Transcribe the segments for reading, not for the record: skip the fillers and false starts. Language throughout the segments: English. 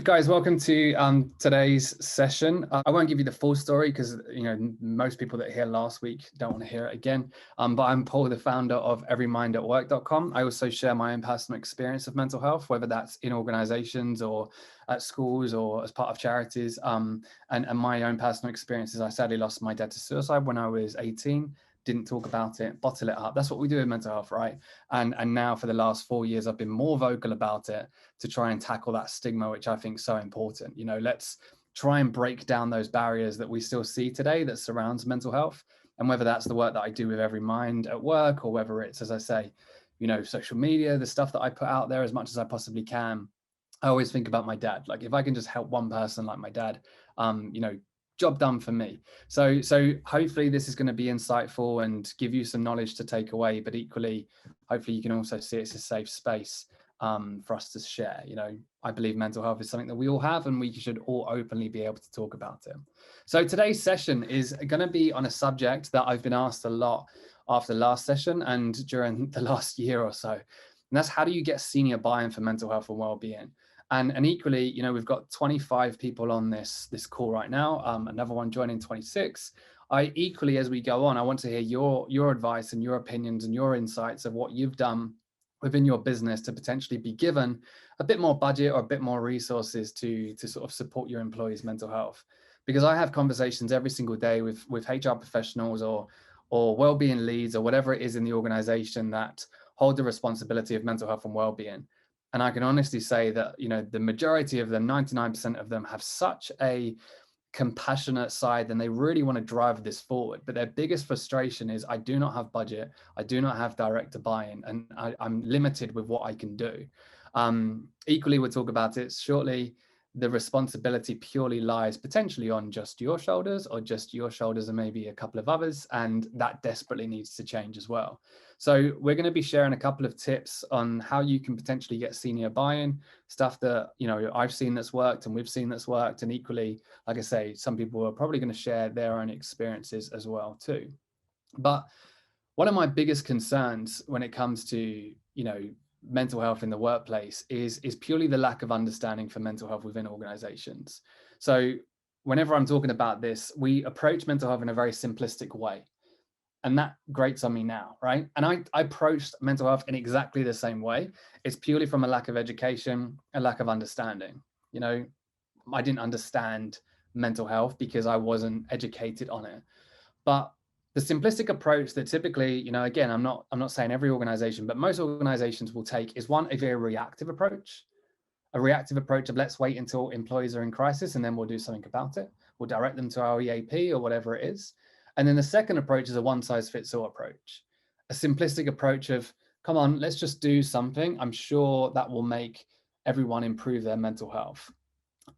Guys, welcome to today's session. I won't give you the full story because most people that hear last week don't want to hear it again. But I'm Paul, the founder of Everymind at work.com. I also share my own personal experience of mental health, whether that's in organizations or at schools or as part of charities. And my own personal experiences. I sadly lost my dad to suicide when I was 18. Didn't talk about it, bottle it up. That's what we do in mental health, right? And now for the last 4 years, I've been more vocal about it to try and tackle that stigma, which I think is so important. Let's try and break down those barriers that we still see today that surrounds mental health. And whether that's the work that I do with Everymind at work, or whether it's, as I say, social media, the stuff that I put out there as much as I possibly can. I always think about my dad. Like, if I can just help one person like my dad, job done for me. So hopefully this is going to be insightful and give you some knowledge to take away, but equally, hopefully you can also see it's a safe space for us to share. I believe mental health is something that we all have, and we should all openly be able to talk about it. So today's session is going to be on a subject that I've been asked a lot after the last session and during the last year or so. And that's, how do you get senior buy-in for mental health and well-being? And equally, we've got 25 people on this call right now, another one joining 26. Equally, as we go on, I want to hear your advice and your opinions and your insights of what you've done within your business to potentially be given a bit more budget or a bit more resources to sort of support your employees' mental health. Because I have conversations every single day with HR professionals or well-being leads or whatever it is in the organization that hold the responsibility of mental health and well-being. And I can honestly say that, the majority of them, 99% of them, have such a compassionate side and they really want to drive this forward. But their biggest frustration is, I do not have budget, I do not have director buy-in, and I'm limited with what I can do. Equally, we'll talk about it shortly. The responsibility purely lies potentially on just your shoulders, or just your shoulders and maybe a couple of others, and that desperately needs to change as well. So we're going to be sharing a couple of tips on how you can potentially get senior buy-in, stuff that I've seen that's worked and we've seen that's worked, and equally, like I say, some people are probably going to share their own experiences as well too. But one of my biggest concerns when it comes to mental health in the workplace is purely the lack of understanding for mental health within organizations. So whenever I'm talking about this, we approach mental health in a very simplistic way. And that grates on me now, right? And I approached mental health in exactly the same way. It's purely from a lack of education, a lack of understanding. I didn't understand mental health because I wasn't educated on it. But the simplistic approach that typically, again, I'm not saying every organization, but most organizations will take is, one, a very reactive approach. A reactive approach of, let's wait until employees are in crisis and then we'll do something about it. We'll direct them to our EAP or whatever it is. And then the second approach is a one-size-fits-all approach. A simplistic approach of, come on, let's just do something. I'm sure that will make everyone improve their mental health.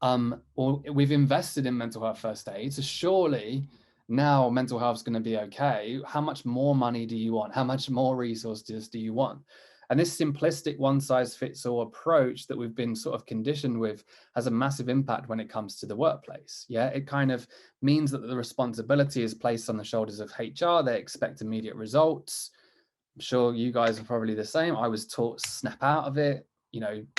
Or we've invested in mental health first aid, so surely now mental health is going to be okay. How much more money do you want? How much more resources do you want? And this simplistic one-size-fits-all approach that we've been sort of conditioned with has a massive impact when it comes to the workplace. Yeah, it kind of means that the responsibility is placed on the shoulders of HR. They expect immediate results. I'm sure you guys are probably the same. I was taught snap out of it,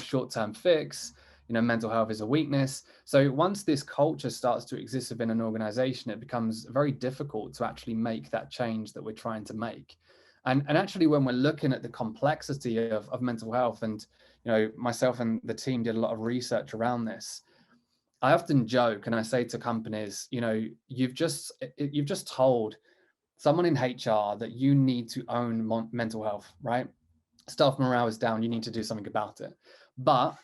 short-term fix. Mental health is a weakness. So once this culture starts to exist within an organization, it becomes very difficult to actually make that change that we're trying to make. And actually, when we're looking at the complexity of mental health, and myself and the team did a lot of research around this, I often joke and I say to companies, you've just told someone in HR that you need to own mental health, right? Staff morale is down, you need to do something about it. But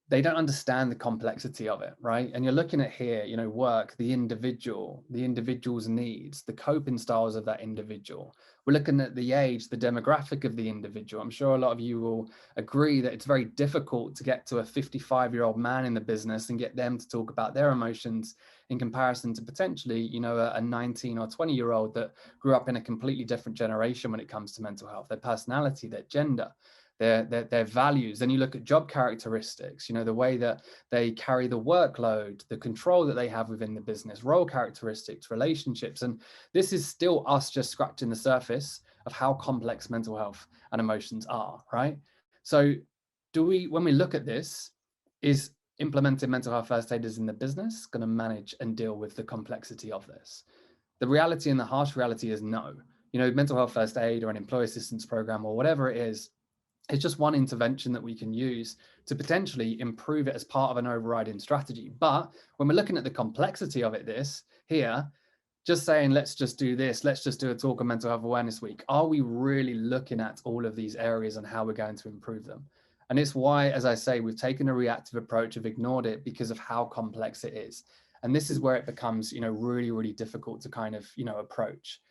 they don't understand the complexity of it, right? And you're looking at here, work, the individual's needs, the coping styles of that individual. We're looking at the age, the demographic of the individual. I'm sure a lot of you will agree that it's very difficult to get to a 55-year-old man in the business and get them to talk about their emotions in comparison to potentially, a 19 or 20-year-old that grew up in a completely different generation when it comes to mental health, their personality, their gender, their values. Then you look at job characteristics, the way that they carry the workload, the control that they have within the business, role characteristics, relationships. And this is still us just scratching the surface of how complex mental health and emotions are, right? So when we look at this, is implementing mental health first aiders in the business going to manage and deal with the complexity of this? The reality and the harsh reality is no. You know, mental health first aid or an employee assistance program or whatever it is, it's just one intervention that we can use to potentially improve it as part of an overriding strategy. But when we're looking at the complexity of it, just saying, let's just do this, let's just do a talk on mental health awareness week. Are we really looking at all of these areas and how we're going to improve them? And it's why, as I say, we've taken a reactive approach, have ignored it because of how complex it is. And this is where it becomes, really, really difficult to kind of, approach.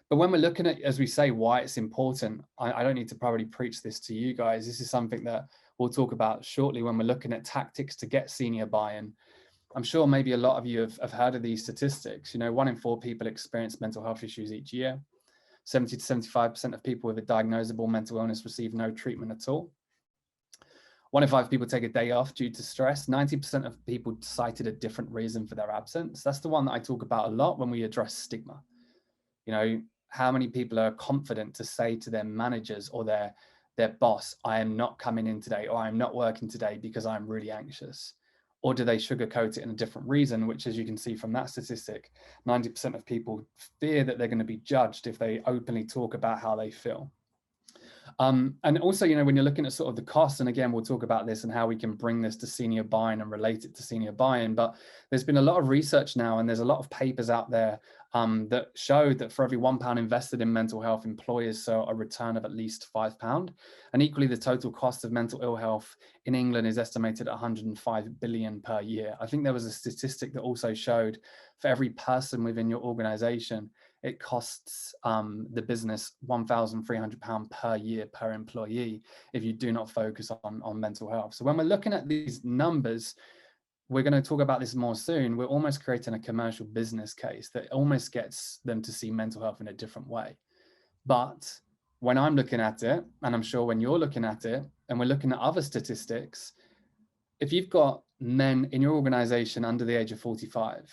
But when we're looking at, as we say, why it's important, I don't need to probably preach this to you guys. This is something that we'll talk about shortly when we're looking at tactics to get senior buy-in. I'm sure maybe a lot of you have heard of these statistics. 1 in 4 people experience mental health issues each year. 70 to 75% of people with a diagnosable mental illness receive no treatment at all. 1 in 5 people take a day off due to stress. 90% of people cited a different reason for their absence. That's the one that I talk about a lot when we address stigma. How many people are confident to say to their managers or their boss, I am not coming in today, or I'm not working today because I'm really anxious? Or do they sugarcoat it in a different reason, which, as you can see from that statistic, 90% of people fear that they're going to be judged if they openly talk about how they feel. And also, when you're looking at sort of the costs, and again, we'll talk about this and how we can bring this to senior buy-in and relate it to senior buy-in, but there's been a lot of research now, and there's a lot of papers out there that show that for every £1 invested in mental health, employers saw a return of at least £5. And equally, the total cost of mental ill health in England is estimated at 105 billion per year. I think there was a statistic that also showed for every person within your organization, it costs the business £1,300 per year per employee if you do not focus on mental health. So when we're looking at these numbers, we're going to talk about this more soon. We're almost creating a commercial business case that almost gets them to see mental health in a different way. But when I'm looking at it, and I'm sure when you're looking at it, and we're looking at other statistics, if you've got men in your organization under the age of 45,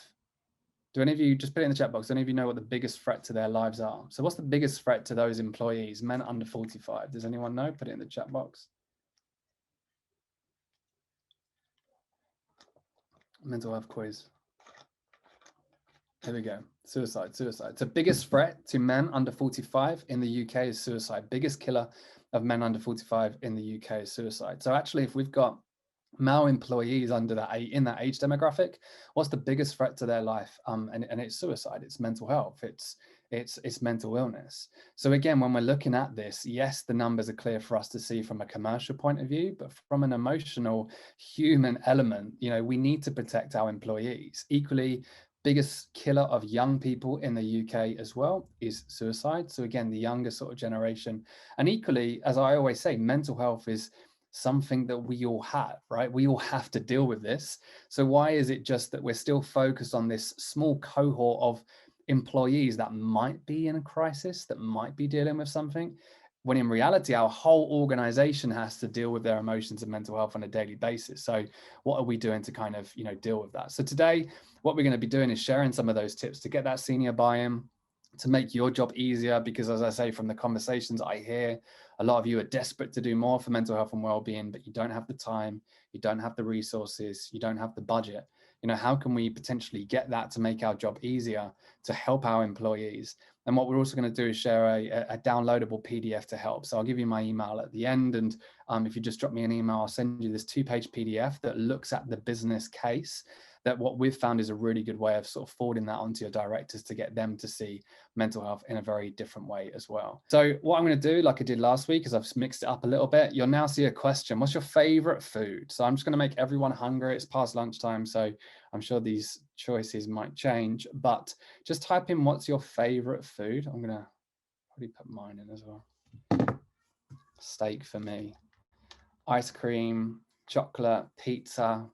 do any of you, just put it in the chat box, do any of you know what the biggest threat to their lives are? So what's the biggest threat to those employees, men under 45? Does anyone know? Put it in the chat box. Mental health quiz. Here we go. Suicide. So biggest threat to men under 45 in the UK is suicide. Biggest killer of men under 45 in the UK is suicide. So actually, if we've got male employees in that age demographic, what's the biggest threat to their life? And it's suicide. It's mental health. It's mental illness. So again, when we're looking at this, yes, the numbers are clear for us to see from a commercial point of view, but from an emotional, human element, we need to protect our employees. Equally, biggest killer of young people in the UK as well is suicide. So again, the younger sort of generation. And equally, as I always say, mental health is something that we all have, right? We all have to deal with this. So why is it just that we're still focused on this small cohort of employees that might be in a crisis, that might be dealing with something, when in reality, our whole organization has to deal with their emotions and mental health on a daily basis? So what are we doing to kind of, deal with that? So today, what we're going to be doing is sharing some of those tips to get that senior buy-in, to make your job easier, because as I say, from the conversations I hear, a lot of you are desperate to do more for mental health and well-being, but you don't have the time, you don't have the resources, you don't have the budget. How can we potentially get that to make our job easier, to help our employees? And what we're also going to do is share a downloadable PDF to help. So I'll give you my email at the end. And if you just drop me an email, I'll send you this 2-page PDF that looks at the business case, that what we've found is a really good way of sort of forwarding that onto your directors to get them to see mental health in a very different way as well. So what I'm going to do, like I did last week, is I've mixed it up a little bit. You'll now see a question. What's your favorite food? So I'm just going to make everyone hungry. It's past lunchtime, so I'm sure these choices might change, but just type in what's your favorite food. I'm going to probably put mine in as well. Steak for me. Ice cream, chocolate, pizza.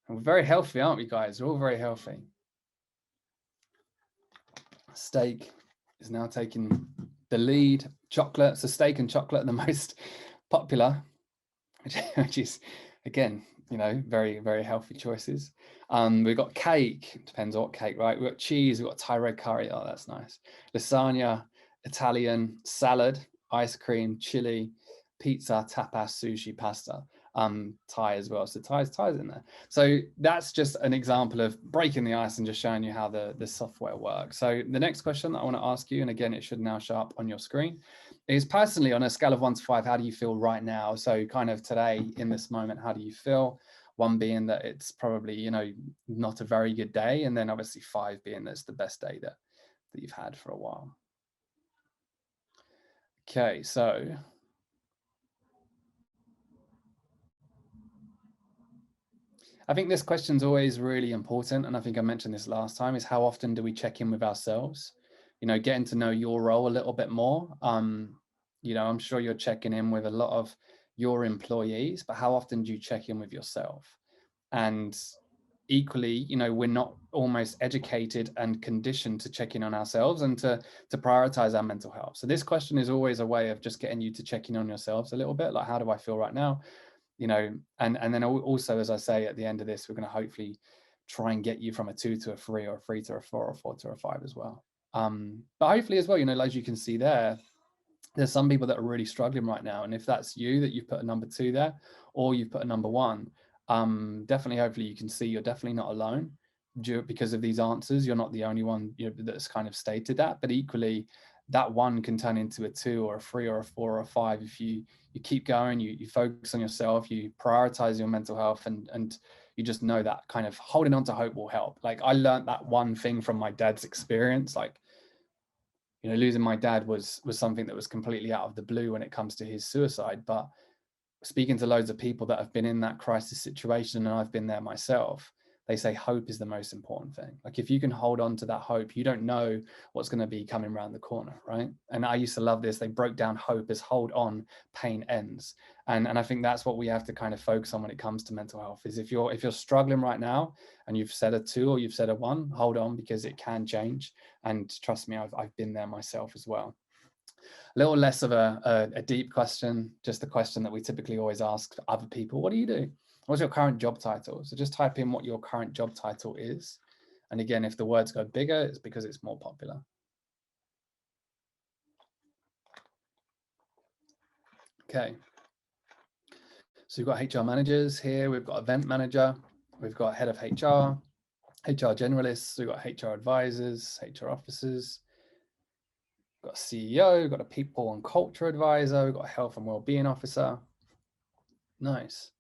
And we're very healthy, aren't we, guys? We're all very healthy. Steak is now taking the lead. Chocolate, so steak and chocolate are the most popular, which is, again, very, very healthy choices. We've got cake, depends on what cake, right? We've got cheese, we've got Thai red curry, oh, that's nice. Lasagna, Italian, salad, ice cream, chili, pizza, tapas, sushi, pasta. Ty as well. So Ty's in there. So that's just an example of breaking the ice and just showing you how the software works. So the next question that I want to ask you, and again, it should now show up on your screen, is personally on a scale of 1 to 5, how do you feel right now? So kind of today in this moment, how do you feel? 1 being that it's probably, you know, not a very good day. And then obviously 5 being that's the best day that you've had for a while. Okay, so I think this question is always really important. And I think I mentioned this last time, is how often do we check in with ourselves? You know, getting to know your role a little bit more. You know, I'm sure you're checking in with a lot of your employees, but how often do you check in with yourself? And equally, you know, we're not almost educated and conditioned to check in on ourselves and to prioritize our mental health. So this question is always a way of just getting you to check in on yourselves a little bit, like, how do I feel right now? You know, and then also, as I say, at the end of this, we're going to hopefully try and get you from a 2 to a 3, or a 3 to a 4, or a 4 to a 5 as well. But hopefully as well, you know, as you can see there's some people that are really struggling right now. And if that's you, that you've put a number 2 there, or you've put a number 1, definitely, hopefully you can see you're definitely not alone because of these answers. You're not the only one, you know, that's kind of stated that, but equally that 1 can turn into a 2 or a 3 or a 4 or a 5 if you keep going, you focus on yourself, you prioritize your mental health, and you just know that kind of holding on to hope will help. Like, I learned that one thing from my dad's experience. Like, you know, losing my dad was something that was completely out of the blue when it comes to his suicide. But speaking to loads of people that have been in that crisis situation, and I've been there myself, they say hope is the most important thing. Like, if you can hold on to that hope, you don't know what's going to be coming around the corner, right? And I used to love this. They broke down hope as hold on, pain ends. And I think that's what we have to kind of focus on when it comes to mental health, is if you're struggling right now and you've said a 2 or you've said a 1, hold on, because it can change. And trust me, I've been there myself as well. A little less of a deep question, just the question that we typically always ask other people. What do you do? What's your current job title? So just type in what your current job title is. And again, if the words go bigger, it's because it's more popular. Okay. So we've got HR managers here. We've got event manager. We've got head of HR, HR generalists. We've got HR advisors, HR officers. We've got a CEO. We've got a people and culture advisor. We've got a health and wellbeing officer. Nice.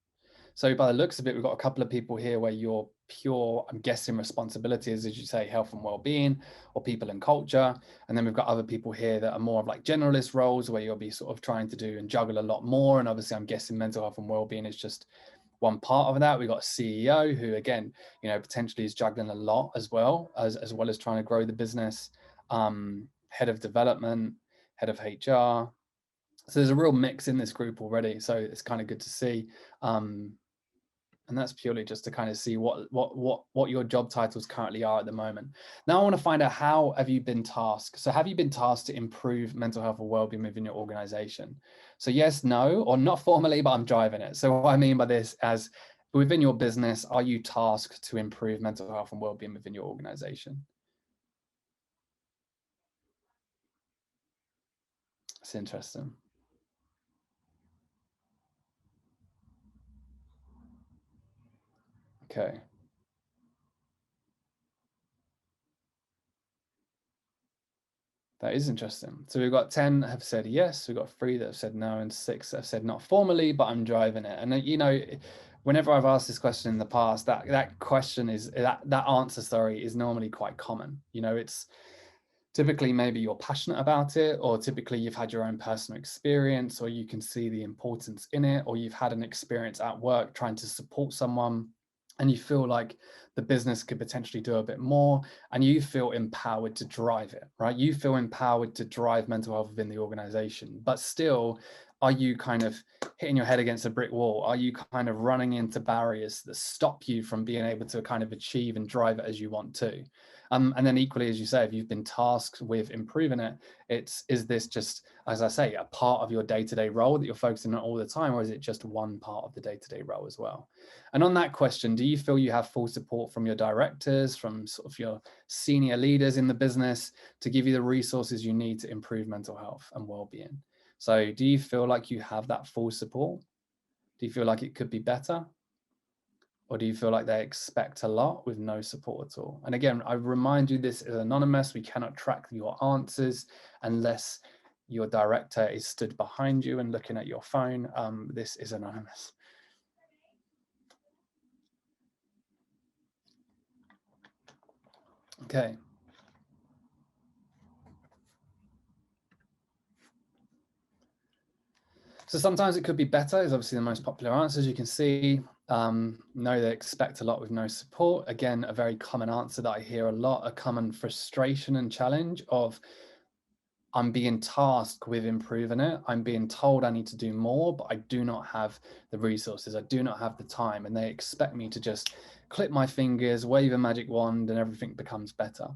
So by the looks of it, we've got a couple of people here where your pure, I'm guessing, responsibilities, as you say, health and well-being, or people and culture. And then we've got other people here that are more of like generalist roles, where you'll be sort of trying to do and juggle a lot more. And obviously, I'm guessing mental health and well-being is just one part of that. We've got a CEO who, again, you know, potentially is juggling a lot as well as trying to grow the business. Head of development, head of HR. So there's a real mix in this group already. So it's kind of good to see. And that's purely just to kind of see what your job titles currently are at the moment. Now I want to find out, how have you been tasked? So have you been tasked to improve mental health or well-being within your organization? So yes, no, or not formally, but I'm driving it. So what I mean by this, as within your business, are you tasked to improve mental health and well-being within your organization? It's interesting. Okay. That is interesting. So we've got 10 have said yes, we've got 3 that have said no, and 6 that have said not formally, but I'm driving it. And you know, whenever I've asked this question in the past, that question is that answer, sorry, is normally quite common. You know, it's typically maybe you're passionate about it, or typically you've had your own personal experience, or you can see the importance in it, or you've had an experience at work trying to support someone, and you feel like the business could potentially do a bit more, and you feel empowered to drive it, right? You feel empowered to drive mental health within the organization, but still, are you kind of hitting your head against a brick wall? Are you kind of running into barriers that stop you from being able to kind of achieve and drive it as you want to? And then equally, as you say, if you've been tasked with improving it, is this just, as I say, a part of your day-to-day role that you're focusing on all the time, or is it just one part of the day-to-day role as well? And on that question, do you feel you have full support from your directors, from sort of your senior leaders in the business, to give you the resources you need to improve mental health and well-being? So do you feel like you have that full support? Do you feel like it could be better? Or do you feel like they expect a lot with no support at all? And again, I remind you, this is anonymous. We cannot track your answers unless your director is stood behind you and looking at your phone. This is anonymous. Okay. So sometimes it could be better is obviously the most popular answers you can see. No, they expect a lot with no support. Again, a very common answer that I hear a lot, a common frustration and challenge of, I'm being tasked with improving it. I'm being told I need to do more, but I do not have the resources. I do not have the time. And they expect me to just clip my fingers, wave a magic wand, and everything becomes better.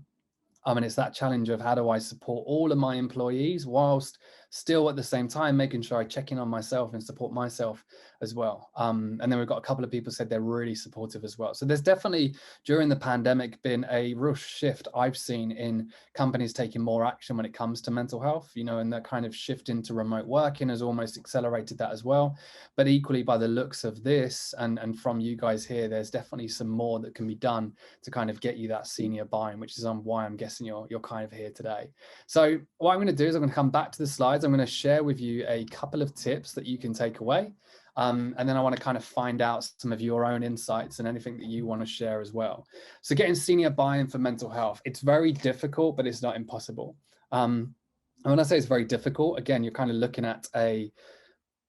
And it's that challenge of, how do I support all of my employees whilst still at the same time making sure I check in on myself and support myself as well. And then we've got a couple of people said they're really supportive as well. So there's definitely, during the pandemic, been a real shift I've seen in companies taking more action when it comes to mental health, and that kind of shift into remote working has almost accelerated that as well. But equally, by the looks of this and from you guys here, there's definitely some more that can be done to kind of get you that senior buy-in, which is why I'm guessing you're kind of here today. So what I'm going to do is I'm going to come back to the slides. I'm going to share with you a couple of tips that you can take away. And then I want to kind of find out some of your own insights and anything that you want to share as well. So getting senior buy-in for mental health, it's very difficult, but it's not impossible. And when I say it's very difficult, again, you're kind of looking at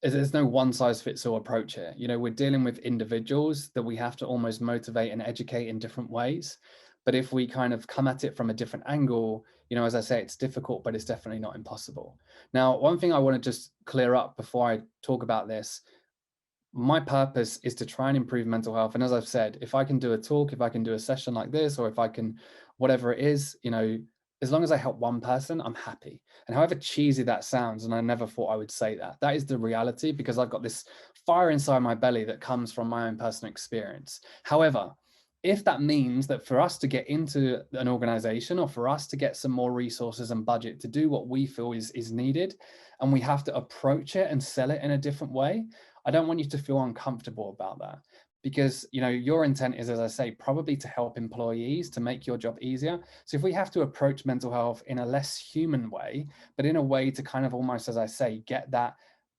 there's no one size fits all approach here. We're dealing with individuals that we have to almost motivate and educate in different ways. But if we kind of come at it from a different angle, as I say, it's difficult, but it's definitely not impossible. Now, one thing I want to just clear up before I talk about this, my purpose is to try and improve mental health. And as I've said, if I can do a talk, if I can do a session like this, or if I can, whatever it is, as long as I help one person, I'm happy. And however cheesy that sounds, and I never thought I would say that, that is the reality, because I've got this fire inside my belly that comes from my own personal experience. However, if that means that for us to get into an organization, or for us to get some more resources and budget to do what we feel is needed, and we have to approach it and sell it in a different way, I don't want you to feel uncomfortable about that, because your intent is, as I say, probably to help employees, to make your job easier. So if we have to approach mental health in a less human way, but in a way to kind of almost, as I say, get that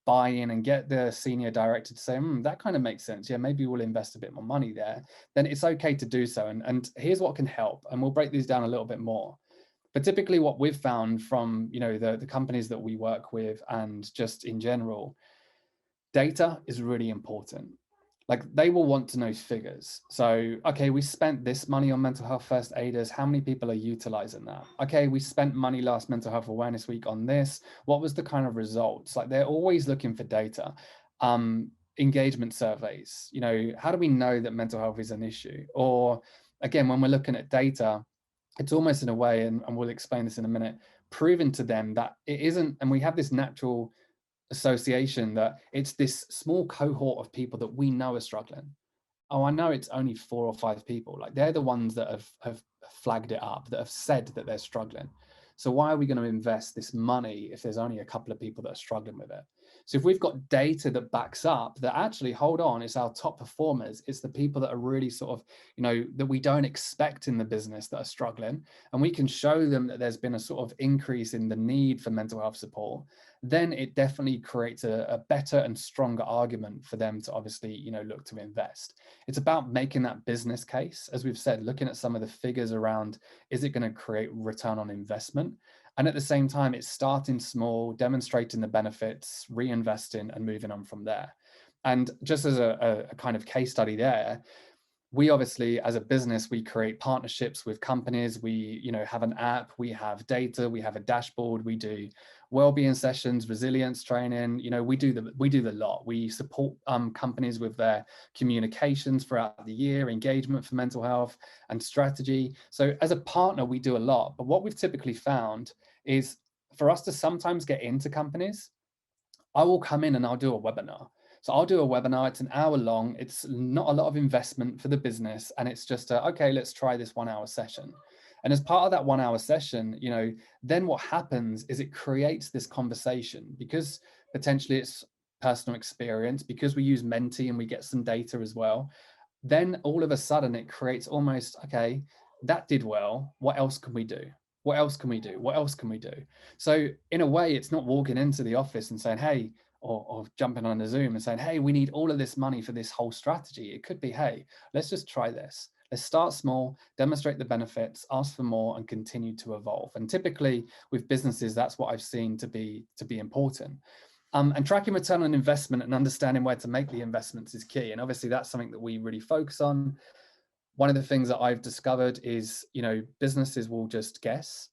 buy-in and get the senior director to say, that kind of makes sense. Yeah, maybe we'll invest a bit more money there. Then it's okay to do so. And here's what can help. And we'll break these down a little bit more. But typically what we've found from, the companies that we work with, and just in general, data is really important. Like, they will want to know figures. So, okay, we spent this money on mental health first aiders. How many people are utilizing that? Okay, we spent money last Mental Health Awareness Week on this. What was the kind of results? Like, they're always looking for data. Engagement surveys, how do we know that mental health is an issue? Or again, when we're looking at data, it's almost in a way, and we'll explain this in a minute, proven to them that it isn't, and we have this natural association that it's this small cohort of people that we know are struggling. Oh, I know it's only 4 or 5 people. Like, they're the ones that have flagged it up, that have said that they're struggling. So why are we going to invest this money if there's only a couple of people that are struggling with it? So if we've got data that backs up that, actually, hold on, it's our top performers, it's the people that are really sort of, that we don't expect in the business that are struggling, and we can show them that there's been a sort of increase in the need for mental health support, then it definitely creates a better and stronger argument for them to obviously, look to invest. It's about making that business case, as we've said, looking at some of the figures around, is it going to create return on investment? And at the same time, it's starting small, demonstrating the benefits, reinvesting, and moving on from there. And just as a kind of case study there, we obviously, as a business, we create partnerships with companies. We, have an app, we have data, we have a dashboard, we do wellbeing sessions, resilience training. We do the lot. We support companies with their communications throughout the year, engagement for mental health, and strategy. So as a partner, we do a lot. But what we've typically found is, for us to sometimes get into companies, I will come in and I'll do a webinar. So I'll do a webinar, it's an hour long, it's not a lot of investment for the business, and it's just okay, let's try this 1 hour session. And as part of that 1 hour session, then what happens is it creates this conversation, because potentially it's personal experience, because we use Menti and we get some data as well, then all of a sudden it creates almost, okay, that did well. What else can we do? What else can we do? What else can we do? So in a way, it's not walking into the office and saying, hey, or jumping on a Zoom and saying, hey, we need all of this money for this whole strategy. It could be, hey, let's just try this. Let's start small, demonstrate the benefits, ask for more, and continue to evolve. And typically with businesses, that's what I've seen to be important. And tracking return on investment and understanding where to make the investments is key. And obviously that's something that we really focus on. One of the things that I've discovered is, businesses will just guess.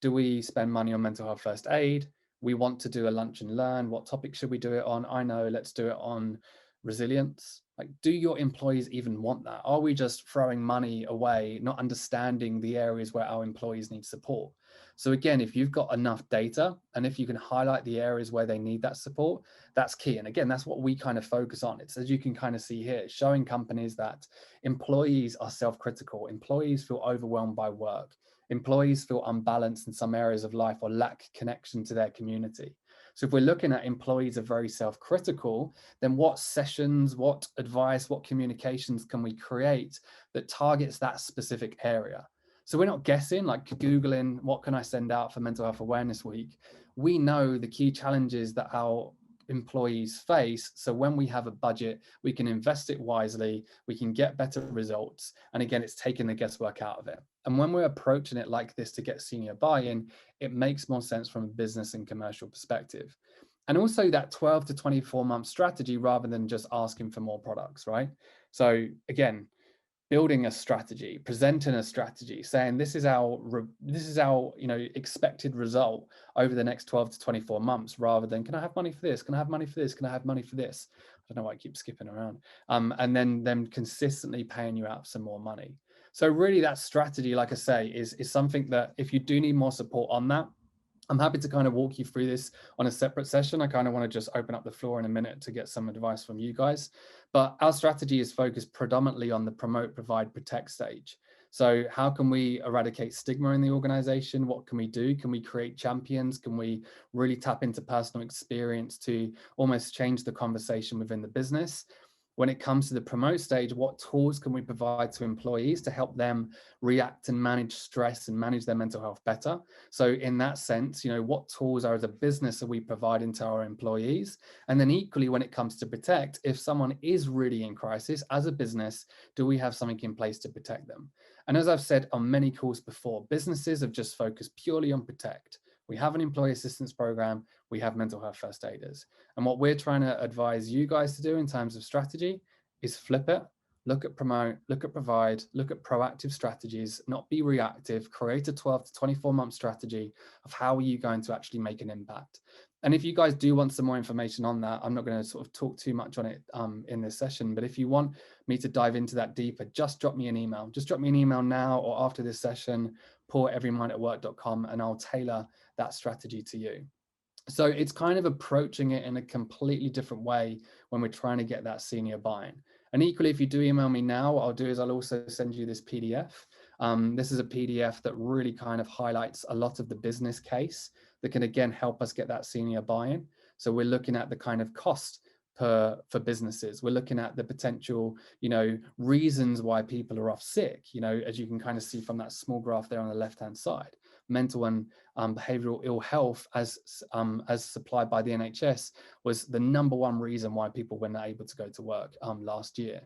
Do we spend money on mental health first aid? We want to do a lunch and learn. What topic should we do it on? I know, let's do it on resilience. Like, do your employees even want that? Are we just throwing money away, not understanding the areas where our employees need support? So again, if you've got enough data and if you can highlight the areas where they need that support, that's key. And again, that's what we kind of focus on. It's, as you can kind of see here, showing companies that employees are self-critical, employees feel overwhelmed by work, employees feel unbalanced in some areas of life or lack connection to their community. So if we're looking at employees are very self-critical, then what sessions, what advice, what communications can we create that targets that specific area? So we're not guessing, like Googling, what can I send out for Mental Health Awareness Week? We know the key challenges that our employees face. So when we have a budget, we can invest it wisely, we can get better results. And again, it's taking the guesswork out of it. And when we're approaching it like this to get senior buy-in, it makes more sense from a business and commercial perspective. And also that 12 to 24 month strategy rather than just asking for more products, right? So again, building a strategy, presenting a strategy, saying this is our expected result over the next 12 to 24 months, rather than can I have money for this? Can I have money for this? Can I have money for this? I don't know why I keep skipping around. And then them consistently paying you out some more money. So really that strategy, like I say, is something that if you do need more support on that, I'm happy to kind of walk you through this on a separate session. I kind of want to just open up the floor in a minute to get some advice from you guys. But our strategy is focused predominantly on the promote, provide, protect stage. So how can we eradicate stigma in the organization? What can we do? Can we create champions? Can we really tap into personal experience to almost change the conversation within the business? When it comes to the promote stage, what tools can we provide to employees to help them react and manage stress and manage their mental health better? So in that sense, what tools as a business are we providing to our employees? And then equally, when it comes to protect, if someone is really in crisis as a business, do we have something in place to protect them? And as I've said on many calls before, businesses have just focused purely on protect. We have an employee assistance program, we have mental health first aiders. And what we're trying to advise you guys to do in terms of strategy is flip it, look at promote, look at provide, look at proactive strategies, not be reactive, create a 12 to 24 month strategy of how are you going to actually make an impact. And if you guys do want some more information on that, I'm not going to sort of talk too much on it in this session, but if you want me to dive into that deeper, just drop me an email. Just drop me an email now or after this session, paul@everymind@work.com, and I'll tailor that strategy to you. So it's kind of approaching it in a completely different way when we're trying to get that senior buy-in. And equally, if you do email me now, what I'll do is I'll also send you this PDF. This is a PDF that really kind of highlights a lot of the business case that can, again, help us get that senior buy-in. So we're looking at the kind of cost for businesses. We're looking at the potential, reasons why people are off sick, as you can kind of see from that small graph there on the left-hand side. Mental and behavioral ill health as supplied by the NHS was the #1 reason why people were not able to go to work last year.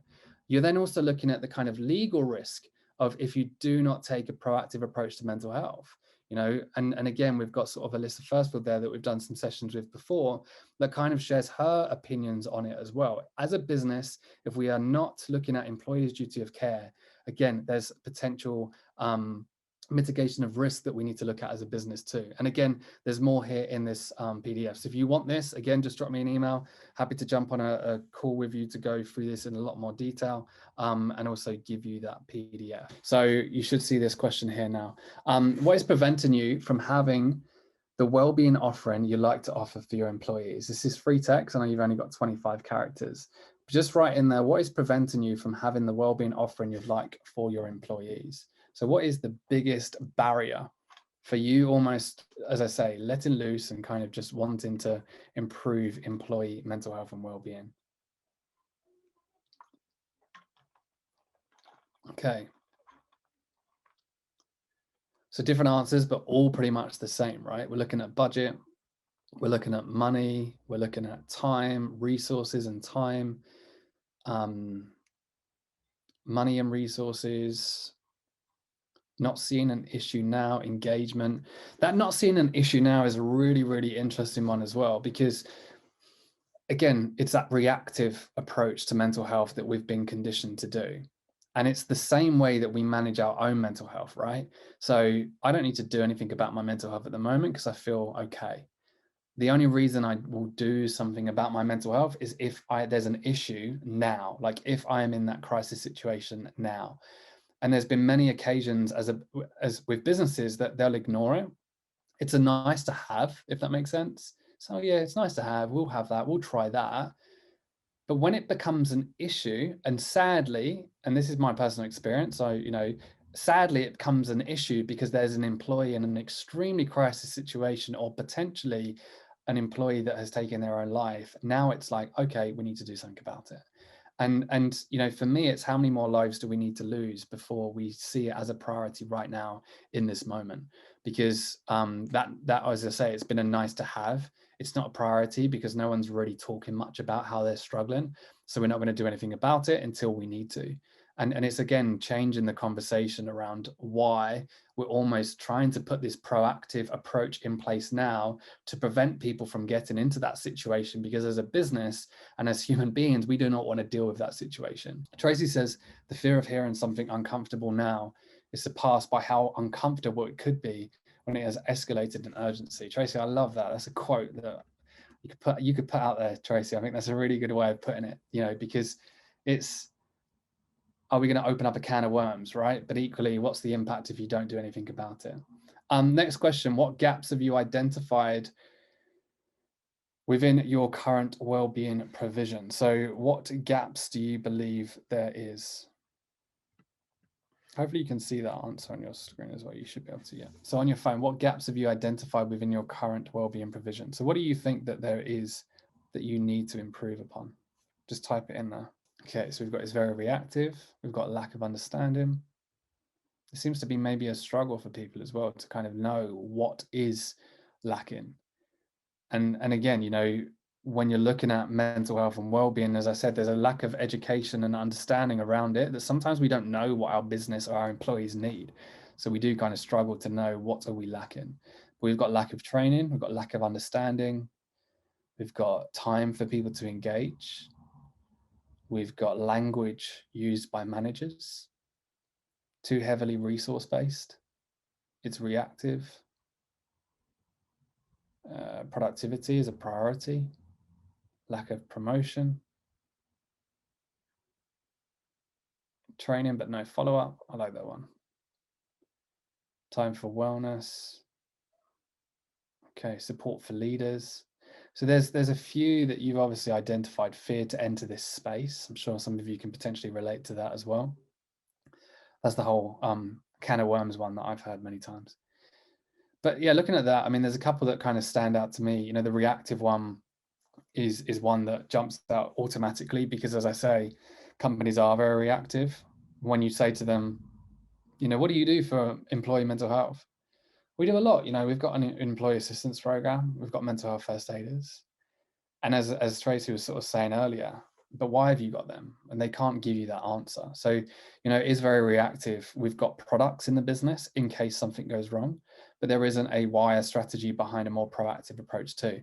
You're then also looking at the kind of legal risk of if you do not take a proactive approach to mental health. And again, we've got sort of Alyssa Firstfield there that we've done some sessions with before that kind of shares her opinions on it as well. As a business, if we are not looking at employees' duty of care, again, there's potential mitigation of risk that we need to look at as a business too. And again, there's more here in this PDF. So if you want this, again, just drop me an email. Happy to jump on a call with you to go through this in a lot more detail and also give you that PDF. So you should see this question here now. What is preventing you from having the wellbeing offering you like to offer for your employees? This is free text. I know you've only got 25 characters. Just write in there, what is preventing you from having the wellbeing offering you'd like for your employees? So what is the biggest barrier for you, almost, as I say, letting loose and kind of just wanting to improve employee mental health and well-being? Okay. So different answers, but all pretty much the same, right? We're looking at budget, we're looking at money, we're looking at time, resources and time, money and resources, not seeing an issue now, engagement. That not seeing an issue now is a really, really interesting one as well, because again, it's that reactive approach to mental health that we've been conditioned to do. And it's the same way that we manage our own mental health, right? So I don't need to do anything about my mental health at the moment because I feel okay. The only reason I will do something about my mental health is if there's an issue now, like if I am in that crisis situation now. And there's been many occasions as with businesses that they'll ignore it. It's a nice to have, if that makes sense. So yeah, it's nice to have. We'll have that. We'll try that. But when it becomes an issue, and sadly, and this is my personal experience, so sadly it becomes an issue because there's an employee in an extremely crisis situation, or potentially an employee that has taken their own life. Now it's like, okay, we need to do something about it. And for me, it's how many more lives do we need to lose before we see it as a priority right now in this moment? Because that as I say, it's been a nice to have. It's not a priority because no one's really talking much about how they're struggling. So we're not going to do anything about it until we need to. And it's again changing the conversation around why we're almost trying to put this proactive approach in place now to prevent people from getting into that situation, because as a business and as human beings, we do not want to deal with that situation. Tracy says, the fear of hearing something uncomfortable now is surpassed by how uncomfortable it could be when it has escalated in urgency. Tracy, I love that. That's a quote that you could put out there, Tracy. I think that's a really good way of putting it, because it's, are we going to open up a can of worms, right? But equally, what's the impact if you don't do anything about it? Next question, what gaps have you identified within your current well-being provision? So what gaps do you believe there is? Hopefully you can see that answer on your screen as well. You should be able to, yeah. So on your phone, what gaps have you identified within your current well-being provision? So what do you think that there is that you need to improve upon? Just type it in there. Okay, so we've got it's very reactive. We've got lack of understanding. It seems to be maybe a struggle for people as well to kind of know what is lacking. And again, when you're looking at mental health and well-being, as I said, there's a lack of education and understanding around it that sometimes we don't know what our business or our employees need. So we do kind of struggle to know what are we lacking. We've got lack of training, we've got lack of understanding, we've got time for people to engage, we've got language used by managers, too heavily resource-based, it's reactive, productivity is a priority, lack of promotion, training but no follow-up. I like that one. Time for wellness. Okay, support for leaders. So there's a few that you've obviously identified. Fear to enter this space. I'm sure some of you can potentially relate to that as well. That's the whole can of worms one that I've heard many times. But yeah, looking at that, I mean, there's a couple that kind of stand out to me. The reactive one is one that jumps out automatically because, as I say, companies are very reactive. When you say to them, what do you do for employee mental health? We do a lot. We've got an employee assistance program. We've got mental health first aiders. And as Tracy was sort of saying earlier, but why have you got them? And they can't give you that answer. So, it is very reactive. We've got products in the business in case something goes wrong, but there isn't a wire strategy behind a more proactive approach too.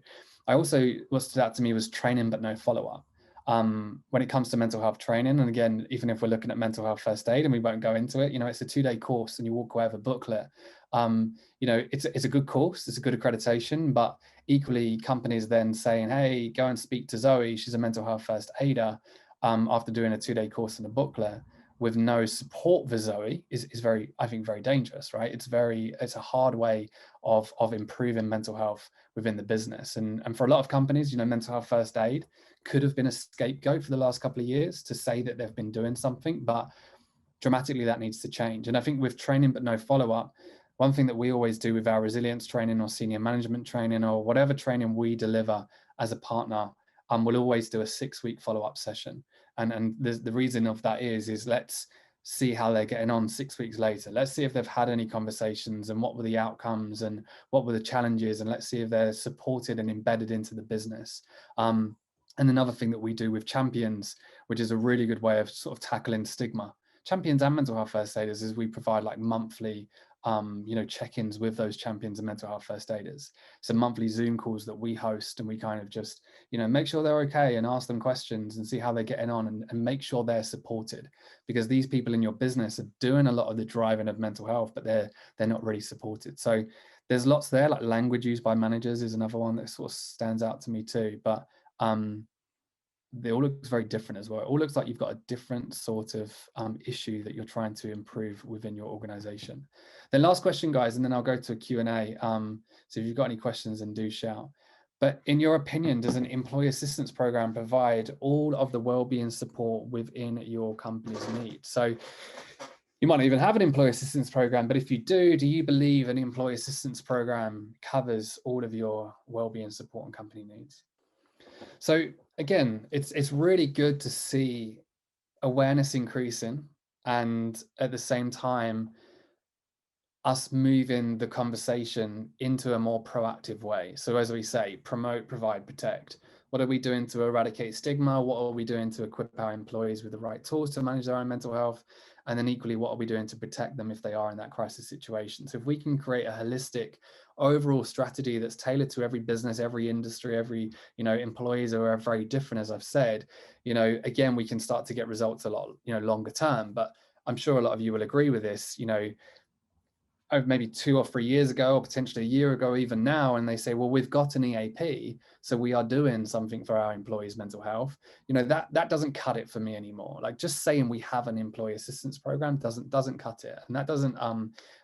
I also, what stood out to me was training, but no follow-up. When it comes to mental health training, and again, even if we're looking at mental health first aid and we won't go into it, it's a 2-day course and you walk away with a booklet. It's a good course, it's a good accreditation, but equally companies then saying, hey, go and speak to Zoe, she's a mental health first aider, after doing a 2-day course and a booklet with no support for Zoe is very, I think, very dangerous, right? It's a hard way of improving mental health within the business. And for a lot of companies, mental health first aid could have been a scapegoat for the last couple of years to say that they've been doing something, but dramatically that needs to change. And I think with training but no follow-up, one thing that we always do with our resilience training or senior management training or whatever training we deliver as a partner, we'll always do a 6-week follow-up session. And the reason of that is let's see how they're getting on 6 weeks later. Let's see if they've had any conversations and what were the outcomes and what were the challenges, and let's see if they're supported and embedded into the business. And another thing that we do with champions, which is a really good way of sort of tackling stigma, champions and mental health first aiders, is we provide like monthly check-ins with those champions and mental health first aiders. So monthly Zoom calls that we host, and we kind of just make sure they're okay and ask them questions and see how they're getting on, and make sure they're supported, because these people in your business are doing a lot of the driving of mental health, but they're not really supported. So there's lots there, like language used by managers is another one that sort of stands out to me too. But it all looks very different as well. It all looks like you've got a different sort of issue that you're trying to improve within your organization. Then last question, guys, and then I'll go to a Q&A. So if you've got any questions, then do shout. But in your opinion, does an employee assistance program provide all of the wellbeing support within your company's needs? So you might not even have an employee assistance program, but if you do you believe an employee assistance program covers all of your wellbeing support and company needs? So again, it's really good to see awareness increasing, and at the same time, us moving the conversation into a more proactive way. So as we say, promote, provide, protect. What are we doing to eradicate stigma? What are we doing to equip our employees with the right tools to manage their own mental health? And then equally, what are we doing to protect them if they are in that crisis situation? So if we can create a holistic overall strategy that's tailored to every business, every industry, every, employees are very different, as I've said, again, we can start to get results a lot, longer term. But I'm sure a lot of you will agree with this, maybe 2 or 3 years ago, or potentially a year ago, even now, and they say, well, we've got an EAP, so we are doing something for our employees' mental health. That doesn't cut it for me anymore. Like, just saying we have an employee assistance program doesn't cut it, and that doesn't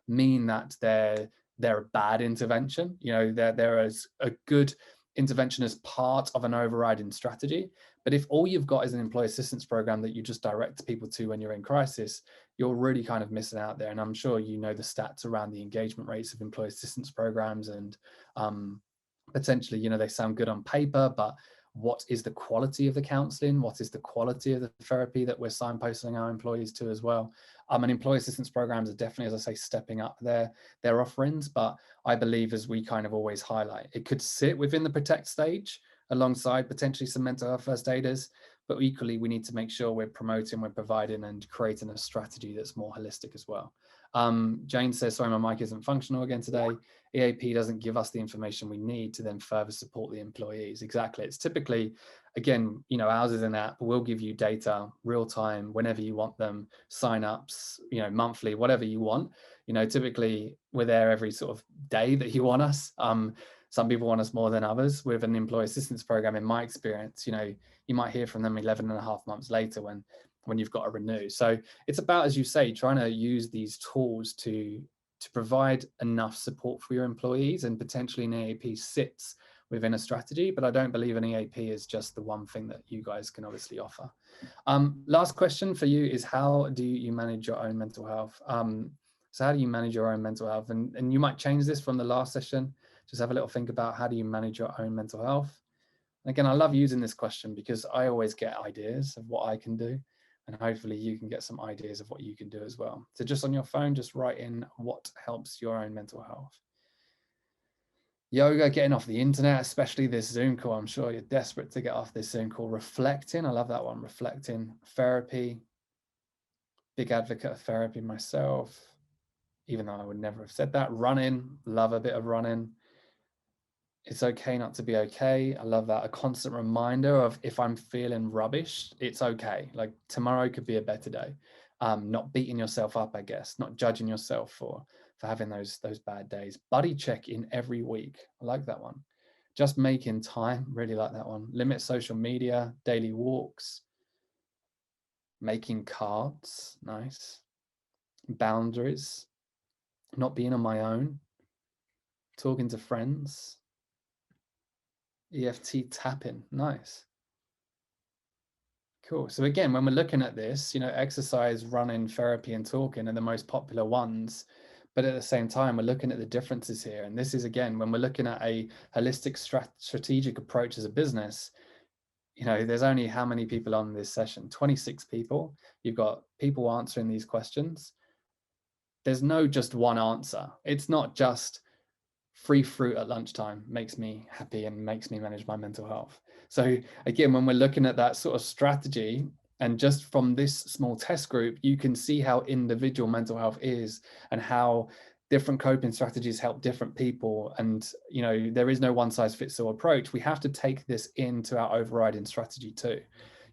mean that they're a bad intervention. They're as a good intervention as part of an overriding strategy. But if all you've got is an employee assistance program that you just direct people to when you're in crisis, you're really kind of missing out there. And I'm sure the stats around the engagement rates of employee assistance programs, and potentially, they sound good on paper, but what is the quality of the counseling? What is the quality of the therapy that we're signposting our employees to as well? And employee assistance programs are definitely, as I say, stepping up their offerings. But I believe, as we kind of always highlight, it could sit within the protect stage alongside potentially some mental health first aiders. But equally, we need to make sure we're promoting, we're providing, and creating a strategy that's more holistic as well. Jane says, sorry, my mic isn't functional again today. EAP doesn't give us the information we need to then further support the employees. Exactly. It's typically, again, ours is an app. We'll give you data real time whenever you want them, sign-ups, monthly, whatever you want. Typically we're there every sort of day that you want us. Some people want us more than others. With an employee assistance program, in my experience, you might hear from them 11 and a half months later when you've got to renew. So it's about, as you say, trying to use these tools to provide enough support for your employees, and potentially an EAP sits within a strategy. But I don't believe an EAP is just the one thing that you guys can obviously offer. Last question for you is, how do you manage your own mental health? So how do you manage your own mental health? And you might change this from the last session. Just have a little think about, how do you manage your own mental health? And again, I love using this question because I always get ideas of what I can do, and hopefully you can get some ideas of what you can do as well. So just on your phone, just write in what helps your own mental health. Yoga, getting off the internet, especially this Zoom call. I'm sure you're desperate to get off this Zoom call. Reflecting, I love that one. Reflecting. Therapy, big advocate of therapy myself, even though I would never have said that. Running, love a bit of running. It's okay not to be okay. I love that. A constant reminder of, if I'm feeling rubbish, it's okay. Like, tomorrow could be a better day. Not beating yourself up, I guess, not judging yourself for having those bad days. Buddy check in every week. I like that one. Just making time. Really like that one. Limit social media, daily walks, making cards. Nice. Boundaries, not being on my own, talking to friends. EFT tapping, nice. Cool. So again, when we're looking at this, exercise, running, therapy, and talking are the most popular ones. But at the same time, we're looking at the differences here. And this is, again, when we're looking at a holistic strategic approach as a business, there's only how many people on this session? 26 people. You've got people answering these questions. There's no just one answer. It's not just free fruit at lunchtime makes me happy and makes me manage my mental health. So again, when we're looking at that sort of strategy, and just from this small test group, you can see how individual mental health is and how different coping strategies help different people. And there is no one size fits all approach. We have to take this into our overriding strategy too.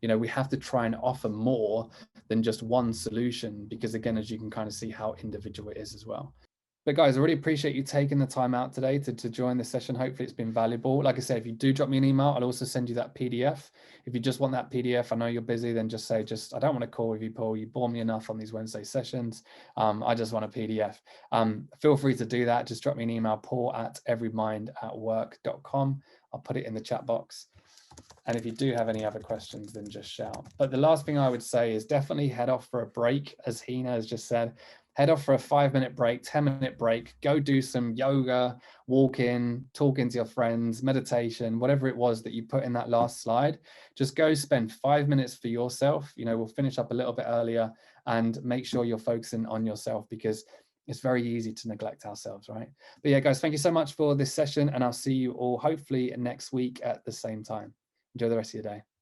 We have to try and offer more than just one solution, because again, as you can kind of see how individual it is as well. But guys, I really appreciate you taking the time out today to join this session. Hopefully it's been valuable. Like I said, if you do drop me an email, I'll also send you that PDF. If you just want that PDF, I know you're busy, then just say, I don't want to call with you, Paul. You bore me enough on these Wednesday sessions. I just want a PDF. Feel free to do that. Just drop me an email, paul@everymindatwork.com. I'll put it in the chat box. And if you do have any other questions, then just shout. But the last thing I would say is definitely head off for a break, as Hina has just said. Head off for a 5-minute break, 10-minute break, go do some yoga, walking, talking to your friends, meditation, whatever it was that you put in that last slide. Just go spend 5 minutes for yourself. We'll finish up a little bit earlier, and make sure you're focusing on yourself, because it's very easy to neglect ourselves, right? But yeah, guys, thank you so much for this session, and I'll see you all hopefully next week at the same time. Enjoy the rest of your day.